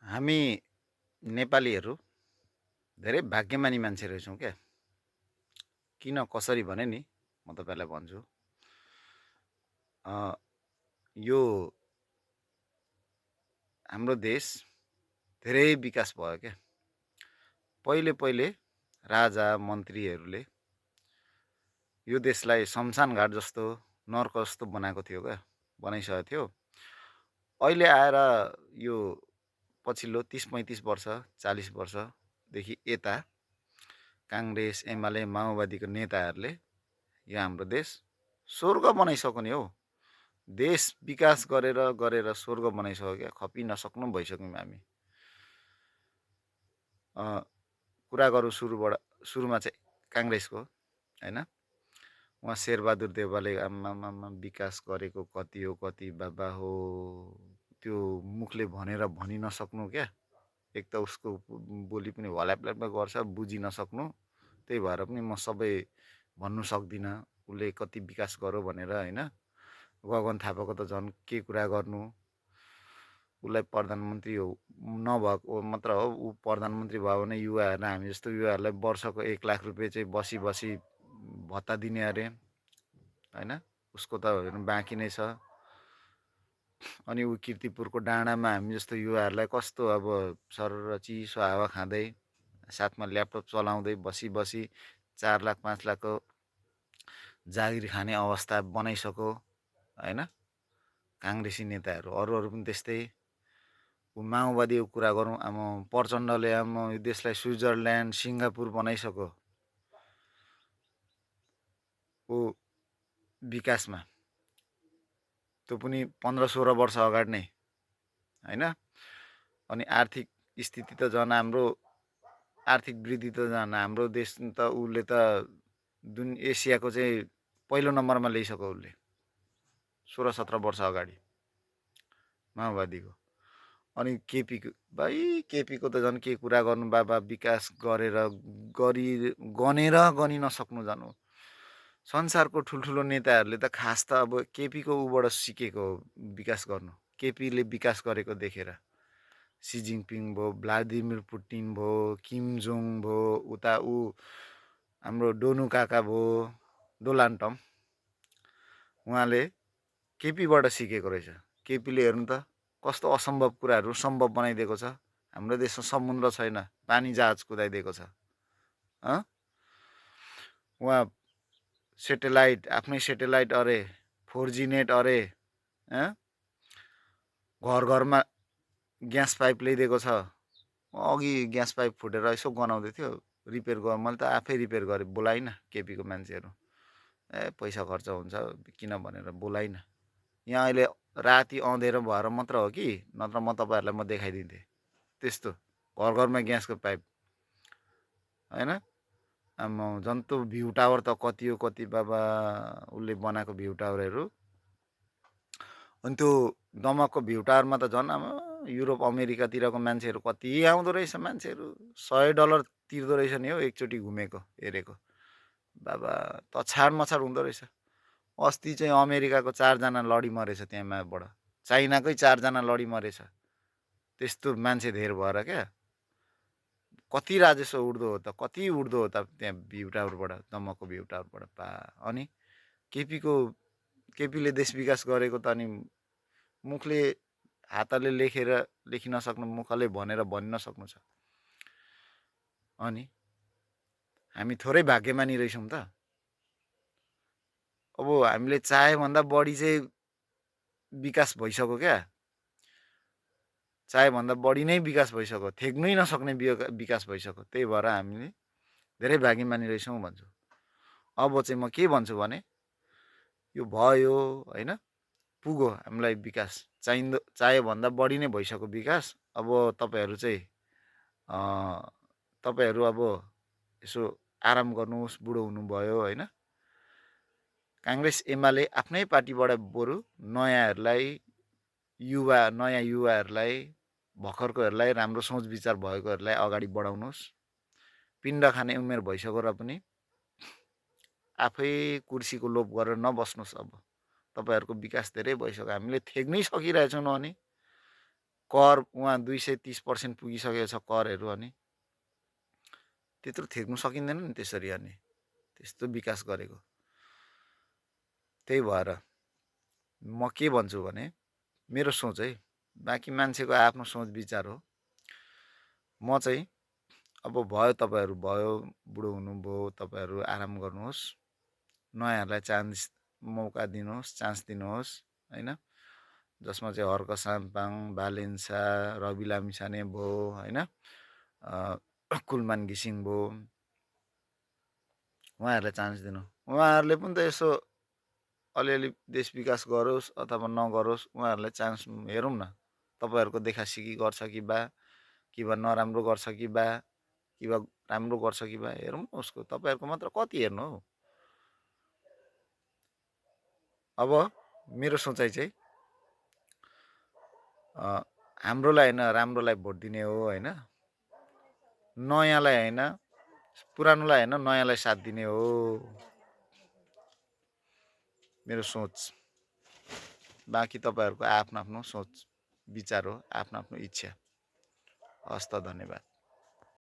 हामी नेपालीहरू धेरै भाग्यमानी मान्छे रहेछौँ क्या। किन कसरी भने नि म तपाईँलाई भन्छु। अ, यो हाम्रो देश धेरै विकास भयो क्या। पहिले पहिले राजा मन्त्रीहरूले यो देशलाई शमशान घाट जस्तो नर्क जस्तो बनाएको थियो क्या, बनाइसकेको थियो। अहिले आएर यो पछिल्लो 30-35 वर्ष 40 वर्षदेखि यता काङ्ग्रेस एमाले माओवादीको नेताहरूले यो हाम्रो देश स्वर्ग बनाइसक्यो नि हौ। देश विकास गरेर गरेर स्वर्ग बनाइसक्यो क्या, खपि नसक्नु भइसक्यौँ हामी। कुरा गरौँ सुरुमा चाहिँ काङ्ग्रेसको, होइन। उहाँ शेरबहादुर देउवाले आम्मामा विकास गरेको कति हो कति बाबा हो, त्यो मुखले भनेर भनि नसक्नु क्या। एक त उसको बोली पनि हल्याप्ल्याप्प गर्छ, बुझि नसक्नु। त्यही भएर पनि म सबै भन्नु सक्दिनँ उसले कति विकास गर्यो भनेर, होइन। गगन थापाको त झन् के कुरा गर्नु, उसलाई प्रधानमन्त्री हो नभएको मात्र हो, ऊ प्रधानमन्त्री भयो भने युवाहरूलाई, हामी जस्तो युवाहरूलाई वर्षको 1 लाख रुपियाँ चाहिँ बसी बसी भत्ता दिने अरे, होइन। उसको त हेर्नु बाँकी नै छ। अनि ऊ किर्तिपुरको डाँडामा हामी जस्तो युवाहरूलाई कस्तो अब सरर चिसो हावा खाँदै साथमा ल्यापटप चलाउँदै बसी बसी 4 लाख 5 लाखको जागिर खाने अवस्था बनाइसक्यो, होइन। काङ्ग्रेसी नेताहरू अरूहरू पनि त्यस्तै। माओवादीको कुरा गरौँ, आमा प्रचण्डले आमा यो देशलाई स्विजरल्यान्ड सिङ्गापुर बनाइसक्यो ऊ विकासमा, त्यो पनि 15-16 वर्ष अगाडि नै, होइन। अनि आर्थिक स्थिति त झन् हाम्रो, आर्थिक वृद्धि त झन् हाम्रो देश त उसले त एसियाको चाहिँ पहिलो नम्बरमा ल्याइसक्यो उसले 16-17 वर्ष अगाडि माओवादीको। अनि केपीको भाइ, केपीको त झन् के कुरा गर्नु बाबा, विकास गरेर गनेर गनि नसक्नु जानु। संसारको ठुल्ठुलो नेताहरूले त खास त अब केपीको ऊबाट सिकेको हो विकास गर्नु। केपीले विकास गरेको देखेर सी जिङपिङ भयो, भ्लादिमिर पुटिन भयो, किम जोङ भयो, उता ऊ हाम्रो डोनु काका भयो, डोनाल्ड ट्रम्प, उहाँले केपीबाट सिकेको रहेछ। केपीले हेर्नु त कस्तो असम्भव कुराहरू सम्भव बनाइदिएको छ। हाम्रो देशमा समुद्र छैन, पानी जहाज कुदाइदिएको छ। उहाँ सेटेलाइट, आफ्नै सेटेलाइट अरे, 4G नेट अरे, घर घरमा ग्यास पाइप ल्याइदिएको छ। अघि ग्यास पाइप फुटेर यसो गनाउँदै थियो, रिपेयर गर, मैले त आफै रिपेयर गरेँ, बोलाइनँ केपीको मान्छेहरू। पैसा खर्च हुन्छ किन भनेर बोलाइनँ। यहाँ अहिले राति अँधेरो भएर मात्र हो कि, नत्र म तपाईँहरूलाई म देखाइदिन्थेँ त्यस्तो घर घरमा ग्यासको पाइप, होइन। आम्मा जन्तु भ्यू टावर त कति हो कति बाबा, उसले बनाएको भ्यू टावरहरू। अनि त्यो दमकको भ्यू टावरमा त झन् आमा युरोप अमेरिकातिरको मान्छेहरू कति आउँदो रहेछ, मान्छेहरू $100 तिर्दो रहेछ नि हौ एकचोटि घुमेको हेरेको बाबा, तछाड मछाड हुँदो रहेछ। अस्ति चाहिँ अमेरिकाको 4जना लडी मरेछ त्यहाँबाट, चाइनाकै 4जना लडी मरेछ, त्यस्तो मान्छे धेर भएर क्या। कति राजस्व उठ्दो हो त, कति उठ्दो हो त त्यहाँ भ्यू टावरबाट, दमकको भ्यू टावरबाट पा। अनि केपीले देश विकास गरेको त अनि मुखले हातले लेखि नसक्नु, मुखले भनेर भन्न नसक्नु छ। अनि हामी थोरै भाग्यमानी रहेछौँ त। अब हामीले चाहेभन्दा बढी चाहिँ विकास भइसक्यो क्या, चाहेभन्दा बढी नै विकास भइसक्यो, थेक्नै नसक्ने विकास भइसक्यो। त्यही भएर हामीले धेरै भाग्यमानी रहेछौँ भन्छु। अब चाहिँ म के भन्छु भने, यो भयो, होइन, पुग्यो हामीलाई विकास, चाहेभन्दा बढी नै भइसक्यो विकास। अब तपाईँहरू चाहिँ तपाईँहरू अब यसो आराम गर्नुहोस्, बुढो हुनुभयो, होइन। काङ्ग्रेस एमाले आफ्नै पार्टीबाट बरु नयाँ युवाहरूलाई, भर्खरकोहरूलाई, राम्रो सोच विचार भएकोहरूलाई अगाडि बढाउनुहोस्। पिण्ड खाने उमेर भइसक्यो र पनि आफै कुर्सीको लोभ गरेर नबस्नुहोस्। अब तपाईँहरूको विकास धेरै भइसक्यो, हामीले थेक्नै सकिरहेछौँ। अनि कर उहाँ 230% पुगिसकेको छ करहरू, अनि त्यत्रो थिर्नु सकिँदैन नि त्यसरी। अनि त्यस्तो विकास गरेको। त्यही भएर म के भन्छु भने, मेरो सोच है, बाँकी मान्छेको आफ्नो सोच विचार हो। म चाहिँ अब भयो, तपाईँहरू भयो, बुढो हुनुभयो, तपाईँहरू आराम गर्नुहोस्, नयाँहरूलाई मौका दिनुहोस्, चान्स दिनुहोस् होइन। जसमा चाहिँ हर्क साम्पाङ, भालेन्सा, रवि लामिछाने भयो होइन, कुलमान घिसिङ भयो, उहाँहरूलाई चान्स दिनु। उहाँहरूले पनि त यसो अलिअलि देश विकास गरोस् अथवा नगरोस्, उहाँहरूलाई चान्स हेरौँ न। तपाईँहरूको देखासिकी गर्छ कि बा नराम्रो गर्छ कि बा राम्रो गर्छ कि बा हेरौँ न उसको। तपाईँहरूको मात्र कति हेर्नु हौ। अब मेरो सोचाइ चाहिँ हाम्रोलाई होइन, राम्रोलाई भोट दिने हो होइन, नयाँलाई होइन, पुरानोलाई होइन, नयाँलाई साथ दिने हो मेरो सोच। बाँकी तपाईँहरूको आफ्नो आफ्नो सोच विचार हो, आफ्नो आफ्नो इच्छा। हस् त, धन्यवाद।